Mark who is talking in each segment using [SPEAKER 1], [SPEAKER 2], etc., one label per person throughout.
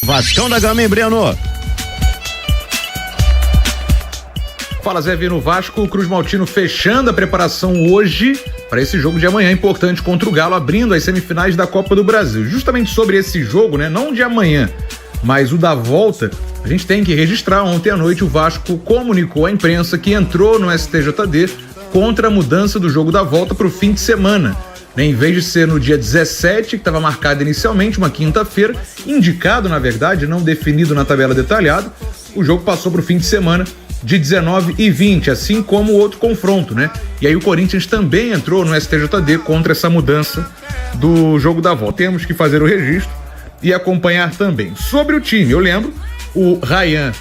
[SPEAKER 1] Vascão da Gama, hein, Breno?
[SPEAKER 2] Fala, Zé Vino. Vasco, o Cruz Maltino fechando a preparação hoje para esse jogo de amanhã importante contra o Galo, abrindo as semifinais da Copa do Brasil. Justamente sobre esse jogo, né, não de amanhã, mas o da volta, a gente tem que registrar. Ontem à noite o Vasco comunicou à imprensa que entrou no STJD contra a mudança do jogo da volta para o fim de semana. Em vez de ser no dia 17, que estava marcado inicialmente, uma quinta-feira, indicado, na verdade, não definido na tabela detalhada, o jogo passou para o fim de semana de 19 e 20, assim como o outro confronto, né? E aí o Corinthians também entrou no STJD contra essa mudança do jogo da volta. Temos que fazer o registro e acompanhar também. Sobre o time, eu lembro, o Ryan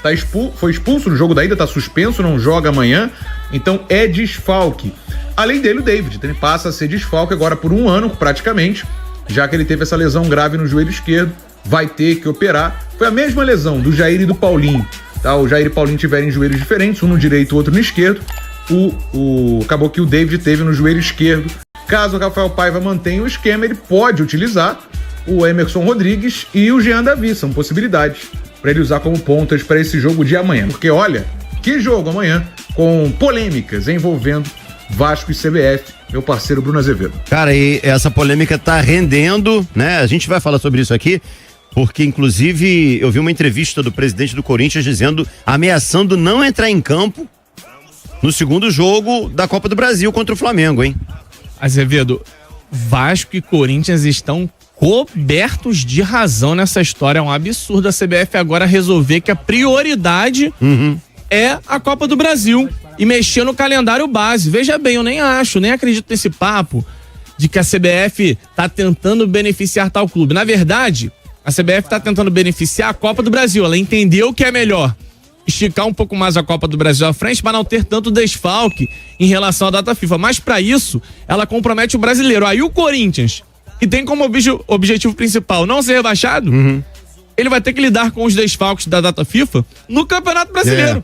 [SPEAKER 2] foi expulso no jogo da ida, está suspenso, não joga amanhã, então é desfalque. Além dele, o David, ele passa a ser desfalque agora por um ano, praticamente, já que ele teve essa lesão grave no joelho esquerdo, vai ter que operar. Foi a mesma lesão do Jair e do Paulinho, tá? O Jair e o Paulinho tiveram joelhos diferentes, um no direito, o outro no esquerdo. Acabou que o David teve no joelho esquerdo. Caso o Rafael Paiva mantenha o esquema, ele pode utilizar o Emerson Rodrigues e o Jean Davi, são possibilidades para ele usar como pontas para esse jogo de amanhã. Porque olha, que jogo amanhã, com polêmicas envolvendo Vasco e CBF, meu parceiro Bruno Azevedo.
[SPEAKER 1] Cara, e essa polêmica tá rendendo, né? A gente vai falar sobre isso aqui, porque inclusive eu vi uma entrevista do presidente do Corinthians ameaçando não entrar em campo no segundo jogo da Copa do Brasil contra o Flamengo, hein?
[SPEAKER 3] Azevedo, Vasco e Corinthians estão cobertos de razão nessa história. É um absurdo a CBF agora resolver que a prioridade é a Copa do Brasil e mexer no calendário base. Veja bem, eu nem acredito nesse papo de que a CBF tá tentando beneficiar tal clube. Na verdade, a CBF tá tentando beneficiar a Copa do Brasil. Ela entendeu que é melhor esticar um pouco mais a Copa do Brasil à frente para não ter tanto desfalque em relação à data FIFA. Mas para isso, ela compromete o brasileiro. Aí o Corinthians, que tem como objetivo principal não ser rebaixado, ele vai ter que lidar com os desfalques da data FIFA no Campeonato Brasileiro.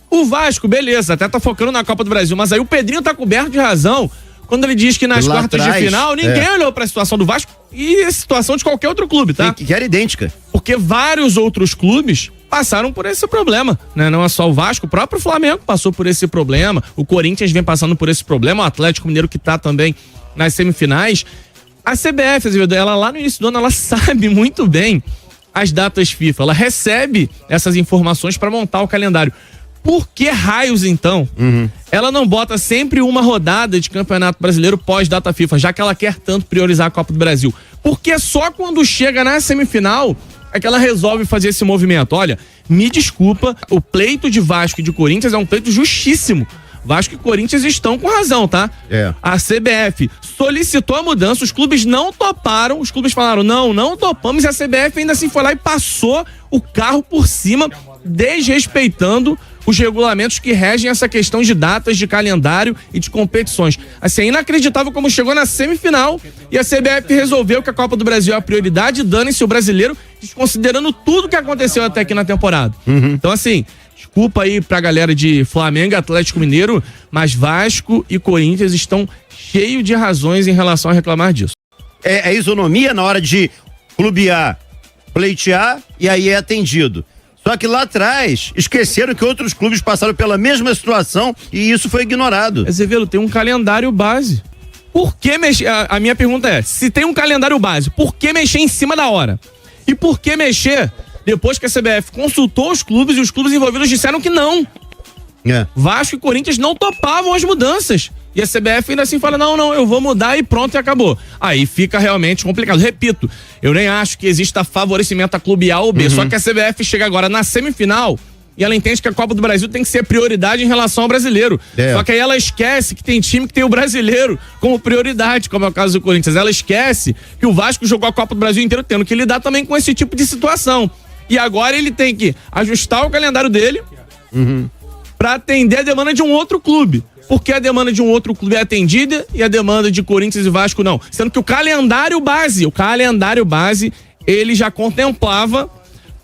[SPEAKER 3] O Vasco, beleza, até tá focando na Copa do Brasil, mas aí o Pedrinho tá coberto de razão quando ele diz que nas quartas de final ninguém olhou pra situação do Vasco e a situação de qualquer outro clube, tá?
[SPEAKER 1] Que era idêntica.
[SPEAKER 3] Porque vários outros clubes passaram por esse problema, né? Não é só o Vasco, o próprio Flamengo passou por esse problema, o Corinthians vem passando por esse problema, o Atlético Mineiro que tá também nas semifinais. A CBF, ela lá no início do ano, ela sabe muito bem as datas FIFA, ela recebe essas informações para montar o calendário. Por que raios, então, ela não bota sempre uma rodada de Campeonato Brasileiro pós-data FIFA, já que ela quer tanto priorizar a Copa do Brasil? Porque só quando chega na semifinal é que ela resolve fazer esse movimento. Olha, me desculpa, o pleito de Vasco e de Corinthians é um pleito justíssimo. Vasco e Corinthians estão com razão, tá? A CBF solicitou a mudança, os clubes não toparam, os clubes falaram, não topamos, e a CBF ainda assim foi lá e passou o carro por cima, desrespeitando os regulamentos que regem essa questão de datas, de calendário e de competições. Assim, é inacreditável como chegou na semifinal e a CBF resolveu que a Copa do Brasil é a prioridade, dane-se o brasileiro, desconsiderando tudo que aconteceu até aqui na temporada. Então, assim, desculpa aí pra galera de Flamengo e Atlético Mineiro, mas Vasco e Corinthians estão cheios de razões em relação a reclamar disso.
[SPEAKER 1] É isonomia na hora de clube A pleitear e aí é atendido. Só que lá atrás, esqueceram que outros clubes passaram pela mesma situação e isso foi ignorado.
[SPEAKER 3] Azevedo, tem um calendário base. Por que mexer? A minha pergunta é, se tem um calendário base, por que mexer em cima da hora? E por que mexer depois que a CBF consultou os clubes e os clubes envolvidos disseram que não? Vasco e Corinthians não topavam as mudanças. E a CBF ainda assim fala, não, eu vou mudar e pronto, e acabou. Aí fica realmente complicado. Repito, eu nem acho que exista favorecimento a clube A ou B, só que a CBF chega agora na semifinal e ela entende que a Copa do Brasil tem que ser prioridade em relação ao brasileiro. Só que aí ela esquece que tem time que tem o brasileiro como prioridade, como é o caso do Corinthians. Ela esquece que o Vasco jogou a Copa do Brasil inteiro tendo que lidar também com esse tipo de situação. E agora ele tem que ajustar o calendário dele para atender a demanda de um outro clube. Porque a demanda de um outro clube é atendida e a demanda de Corinthians e Vasco não. Sendo que o calendário base, ele já contemplava,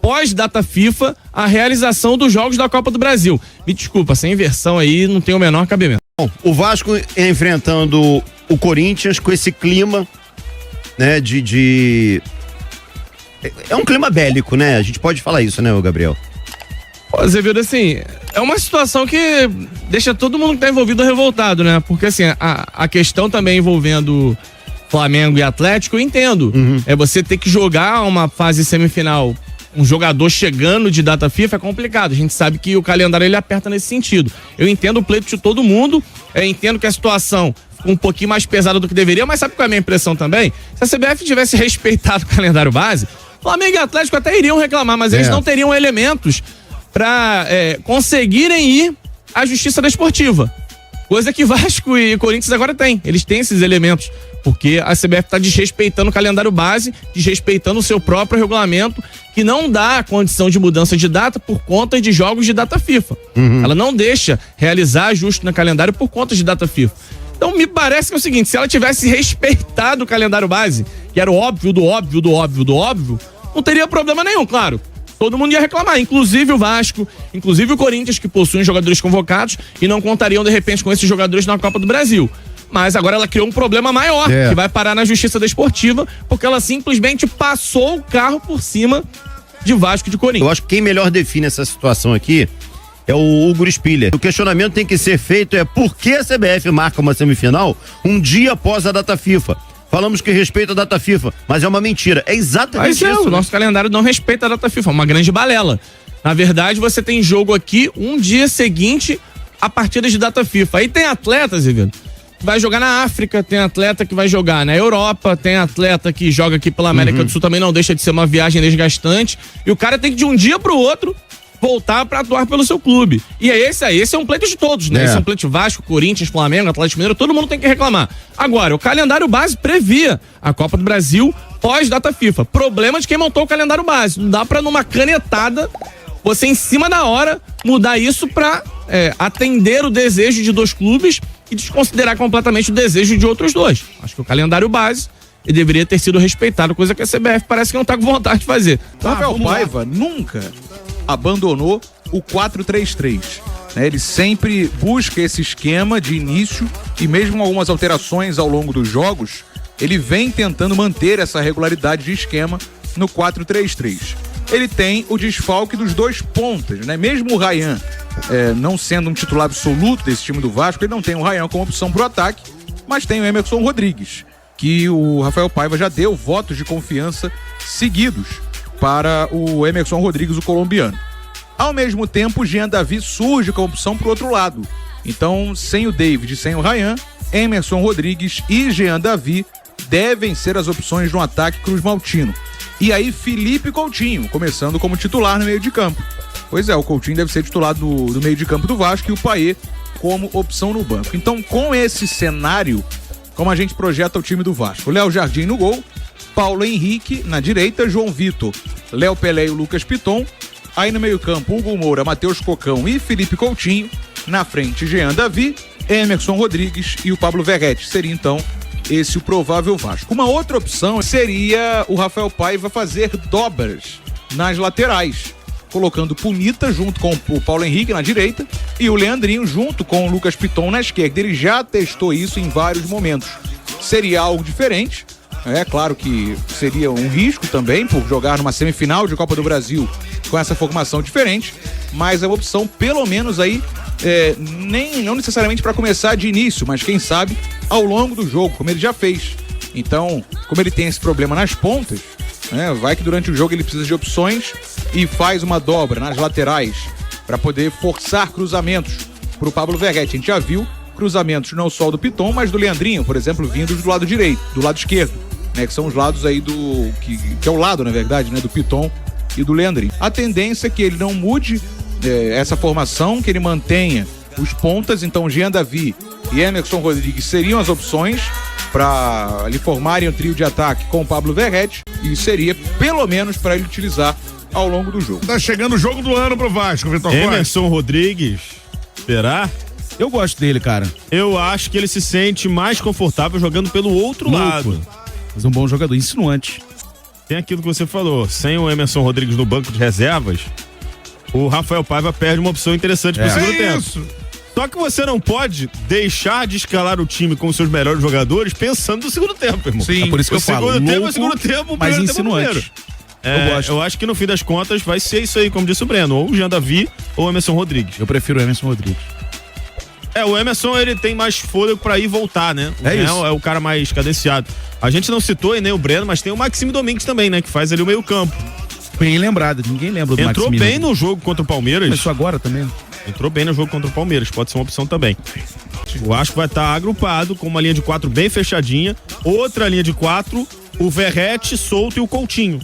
[SPEAKER 3] pós-data FIFA, a realização dos jogos da Copa do Brasil. Me desculpa, essa inversão aí não tem o menor cabimento.
[SPEAKER 1] Bom, o Vasco enfrentando o Corinthians com esse clima, né, de É um clima bélico, né? A gente pode falar isso, né, Gabriel?
[SPEAKER 3] Azevedo, assim, é uma situação que deixa todo mundo que tá envolvido revoltado, né? Porque, assim, a questão também envolvendo Flamengo e Atlético, eu entendo. É você ter que jogar uma fase semifinal, um jogador chegando de data FIFA é complicado. A gente sabe que o calendário ele aperta nesse sentido. Eu entendo o pleito de todo mundo, entendo que a situação ficou um pouquinho mais pesada do que deveria, mas sabe qual é a minha impressão também? Se a CBF tivesse respeitado o calendário base, Flamengo e Atlético até iriam reclamar, mas eles não teriam elementos para conseguirem ir à Justiça Desportiva. Coisa que Vasco e Corinthians agora têm. Eles têm esses elementos, porque a CBF está desrespeitando o calendário base, desrespeitando o seu próprio regulamento, que não dá condição de mudança de data por conta de jogos de data FIFA. Ela não deixa realizar ajuste no calendário por conta de data FIFA. Então me parece que é o seguinte, se ela tivesse respeitado o calendário base, que era o óbvio do óbvio do óbvio do óbvio, não teria problema nenhum, claro. Todo mundo ia reclamar, inclusive o Vasco, inclusive o Corinthians, que possuem jogadores convocados e não contariam, de repente, com esses jogadores na Copa do Brasil. Mas agora ela criou um problema maior, que vai parar na Justiça Desportiva, porque ela simplesmente passou o carro por cima de Vasco e de Corinthians.
[SPEAKER 1] Eu acho que quem melhor define essa situação aqui é o Hugo Spiller. O questionamento tem que ser feito por que a CBF marca uma semifinal um dia após a data FIFA? Falamos que respeita a data FIFA, mas é uma mentira. É exatamente isso.
[SPEAKER 3] O nosso calendário não respeita a data FIFA, é uma grande balela. Na verdade, você tem jogo aqui um dia seguinte a partida de data FIFA. Aí tem atletas, Ivan, que vai jogar na África, tem atleta que vai jogar na Europa, tem atleta que joga aqui pela América do Sul, também não deixa de ser uma viagem desgastante. E o cara tem que de um dia pro outro voltar para atuar pelo seu clube. E é esse é um pleito de todos, né? Esse é um pleito de Vasco, Corinthians, Flamengo, Atlético Mineiro, todo mundo tem que reclamar. Agora, o calendário base previa a Copa do Brasil pós-data FIFA. Problema de quem montou o calendário base. Não dá pra numa canetada, você em cima da hora, mudar isso pra atender o desejo de dois clubes e desconsiderar completamente o desejo de outros dois. Acho que o calendário base deveria ter sido respeitado, coisa que a CBF parece que não tá com vontade de fazer.
[SPEAKER 2] Rafael Paiva nunca abandonou o 4-3-3. Ele sempre busca esse esquema de início e mesmo algumas alterações ao longo dos jogos, ele vem tentando manter essa regularidade de esquema no 4-3-3. Ele tem o desfalque dos dois pontas, né? Mesmo o Ryan não sendo um titular absoluto desse time do Vasco, ele não tem o Ryan como opção pro ataque, mas tem o Emerson Rodrigues, que o Rafael Paiva já deu votos de confiança seguidos para o Emerson Rodrigues, o colombiano. Ao mesmo tempo, o Jean Davi surge como opção pro outro lado. Então, sem o David, sem o Ryan, Emerson Rodrigues e Jean Davi devem ser as opções no ataque Cruz Maltino. E aí, Felipe Coutinho, começando como titular no meio de campo. Pois é, o Coutinho deve ser titular do meio de campo do Vasco e o Payet como opção no banco. Então, com esse cenário, como a gente projeta o time do Vasco? Léo Jardim no gol, Paulo Henrique na direita, João Vitor, Léo Pelé e o Lucas Piton. Aí no meio campo, Hugo Moura, Matheus Cocão e Felipe Coutinho. Na frente, Jean Davi, Emerson Rodrigues e o Pablo Verrete. Seria então esse o provável Vasco. Uma outra opção seria o Rafael Paiva fazer dobras nas laterais, colocando Punita junto com o Paulo Henrique na direita e o Leandrinho junto com o Lucas Piton na esquerda. Ele já testou isso em vários momentos. Seria algo diferente. É claro que seria um risco também por jogar numa semifinal de Copa do Brasil com essa formação diferente, mas é uma opção pelo menos aí, não necessariamente para começar de início, mas quem sabe ao longo do jogo, como ele já fez. Então, como ele tem esse problema nas pontas, vai que durante o jogo ele precisa de opções e faz uma dobra nas laterais para poder forçar cruzamentos para o Pablo Verrete. A gente já viu cruzamentos não só do Piton, mas do Leandrinho, por exemplo, vindos do lado direito, do lado esquerdo, que são os lados aí que é o lado, na verdade, do Piton e do Leandrinho. A tendência é que ele não mude essa formação, que ele mantenha os pontas. Então Jean Davi e Emerson Rodrigues seriam as opções para lhe formarem um trio de ataque com o Pablo Verrete, e seria pelo menos para ele utilizar ao longo do jogo.
[SPEAKER 4] Tá chegando o jogo do ano pro Vasco, Vitor Costa.
[SPEAKER 5] Emerson Rodrigues, será?
[SPEAKER 6] Eu gosto dele, cara.
[SPEAKER 5] Eu acho que ele se sente mais confortável jogando pelo outro lado.
[SPEAKER 6] Mas um bom jogador, insinuante.
[SPEAKER 5] Tem aquilo que você falou, sem o Emerson Rodrigues no banco de reservas, o Rafael Paiva perde uma opção interessante pro segundo tempo. Só que você não pode deixar de escalar o time com os seus melhores jogadores pensando no segundo tempo, irmão.
[SPEAKER 6] Sim, é por isso que eu falo.
[SPEAKER 5] Segundo tempo,
[SPEAKER 6] mas insinuante.
[SPEAKER 5] Eu acho que no fim das contas vai ser isso aí, como disse o Breno, ou o Jean Davi ou o Emerson Rodrigues.
[SPEAKER 6] Eu prefiro o Emerson Rodrigues.
[SPEAKER 5] O Emerson, ele tem mais fôlego pra ir e voltar, né?
[SPEAKER 6] Isso.
[SPEAKER 5] É o cara mais cadenciado. A gente não citou e nem o Breno, mas tem o Maxime Domingues também, né? Que faz ali o meio campo.
[SPEAKER 6] Bem lembrado, ninguém lembra do
[SPEAKER 5] Entrou
[SPEAKER 6] Maximino.
[SPEAKER 5] bem no jogo contra o Palmeiras.
[SPEAKER 6] Começou agora também.
[SPEAKER 5] Entrou bem no jogo contra o Palmeiras, pode ser uma opção também. O Vasco vai estar agrupado com uma linha de 4 bem fechadinha, outra linha de 4, o Verrete, Souto e o Coutinho.